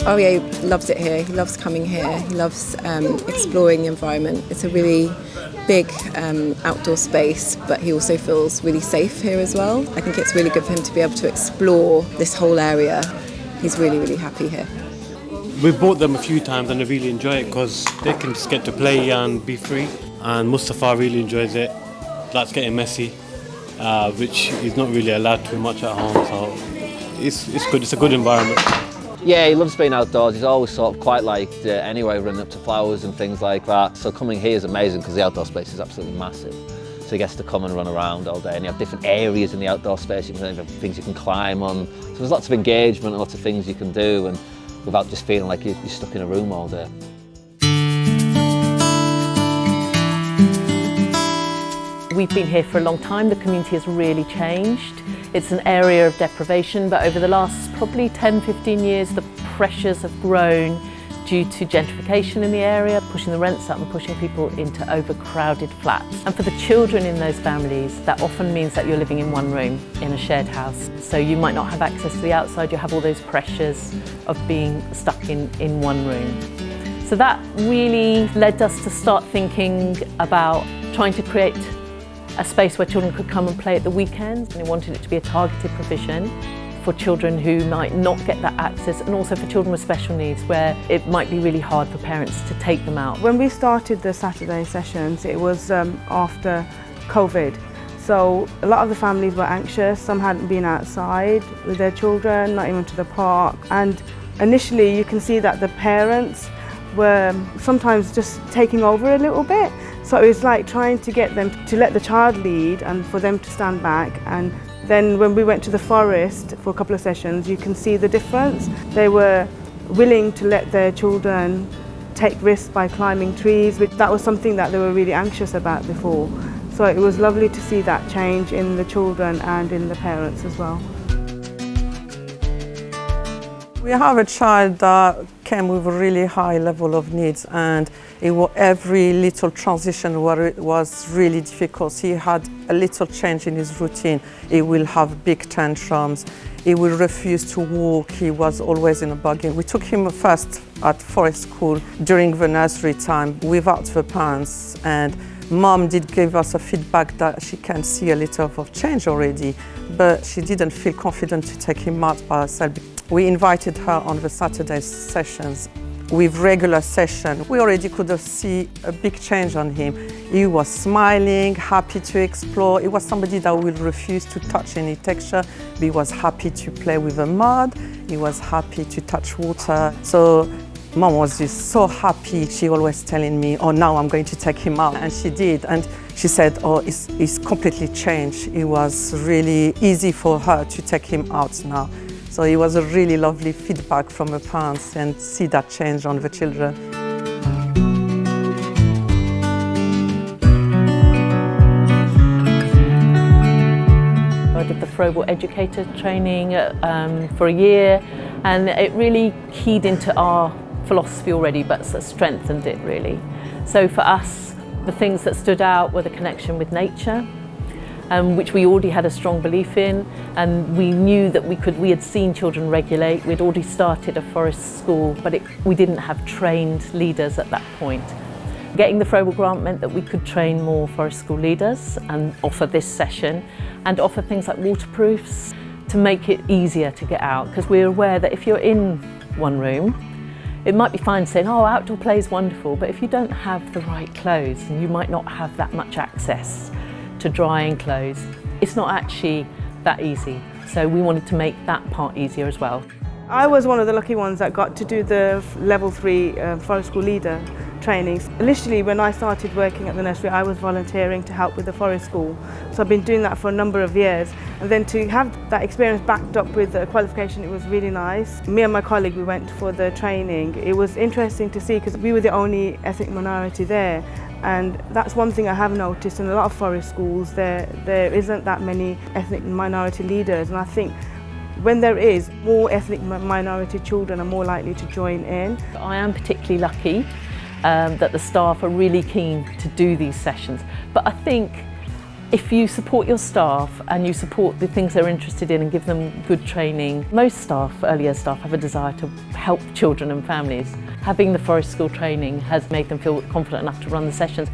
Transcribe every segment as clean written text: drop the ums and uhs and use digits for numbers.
Oh yeah, he loves it here. He loves coming here. He loves exploring the environment. It's a really big outdoor space, but he also feels really safe here as well. I think it's really good for him to be able to explore this whole area. He's really, really happy here. We've brought them a few times and they really enjoy it because they can just get to play and be free. And Mustafa really enjoys it. Likes getting messy, which he's not really allowed too much at home. So it's good. It's a good environment. Yeah, he loves being outdoors. He's always sort of quite liked anyway, running up to flowers and things like that. So coming here is amazing because the outdoor space is absolutely massive. So he gets to come and run around all day, and you have different areas in the outdoor space. You can have things you can climb on. So there's lots of engagement and lots of things you can do, and without just feeling like you're stuck in a room all day. We've been here for a long time. The community has really changed. It's an area of deprivation, but over the last probably 10, 15 years, the pressures have grown due to gentrification in the area, pushing the rents up and pushing people into overcrowded flats. And for the children in those families, that often means that you're living in one room in a shared house. So you might not have access to the outside, you have all those pressures of being stuck in one room. So that really led us to start thinking about trying to create a space where children could come and play at the weekends, and we wanted it to be a targeted provision for children who might not get that access, and also for children with special needs where it might be really hard for parents to take them out. When we started the Saturday sessions, it was after COVID. So a lot of the families were anxious, some hadn't been outside with their children, not even to the park. And initially you can see that the parents were sometimes just taking over a little bit. So it was like trying to get them to let the child lead and for them to stand back. And then when we went to the forest for a couple of sessions, you can see the difference. They were willing to let their children take risks by climbing trees, which that was something that they were really anxious about before. So it was lovely to see that change in the children and in the parents as well. We have a child that came with a really high level of needs, and every little transition was really difficult. He had a little change in his routine. He will have big tantrums. He will refuse to walk. He was always in a buggy. We took him first at forest school during the nursery time without the parents, and Mom did give us a feedback that she can see a little of change already, but she didn't feel confident to take him out by herself. We invited her on the Saturday sessions with regular session. We already could see a big change on him. He was smiling, happy to explore. He was somebody that would refuse to touch any texture, but he was happy to play with the mud. He was happy to touch water. So Mom was just so happy. She always telling me, oh, now I'm going to take him out. And she did. And she said, oh, it's completely changed. It was really easy for her to take him out now. So it was a really lovely feedback from the parents and see that change on the children. I did the Froebel educator training for a year, and it really keyed into our philosophy already, but strengthened it really. So for us, the things that stood out were the connection with nature, which we already had a strong belief in, and we knew that we had seen children regulate. We'd already started a forest school, but we didn't have trained leaders at that point. Getting the Froebel grant meant that we could train more forest school leaders and offer this session, and offer things like waterproofs to make it easier to get out, because we're aware that if you're in one room, it might be fine saying, oh, outdoor play is wonderful, but if you don't have the right clothes, and you might not have that much access to drying clothes, it's not actually that easy. So we wanted to make that part easier as well. I was one of the lucky ones that got to do the level 3 forest school leader trainings. Initially, when I started working at the nursery, I was volunteering to help with the forest school. So I've been doing that for a number of years. And then to have that experience backed up with a qualification, it was really nice. Me and my colleague, we went for the training. It was interesting to see because we were the only ethnic minority there. And that's one thing I have noticed in a lot of forest schools, there isn't that many ethnic minority leaders. And I think when there is, more ethnic minority children are more likely to join in. I am particularly lucky that the staff are really keen to do these sessions. But I think If you support your staff and you support the things they're interested in and give them good training, most staff, early years staff, have a desire to help children and families. Having the Forest School training has made them feel confident enough to run the sessions.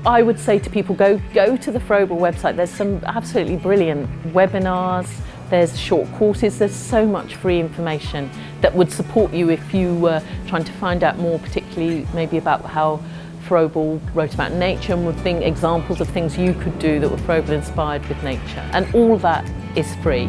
I would say to people, go to the Froebel website. There's some absolutely brilliant webinars, there's short courses, there's so much free information that would support you if you were trying to find out more, particularly maybe about how Froebel wrote about nature and would think examples of things you could do that were Froebel inspired with nature. And all that is free.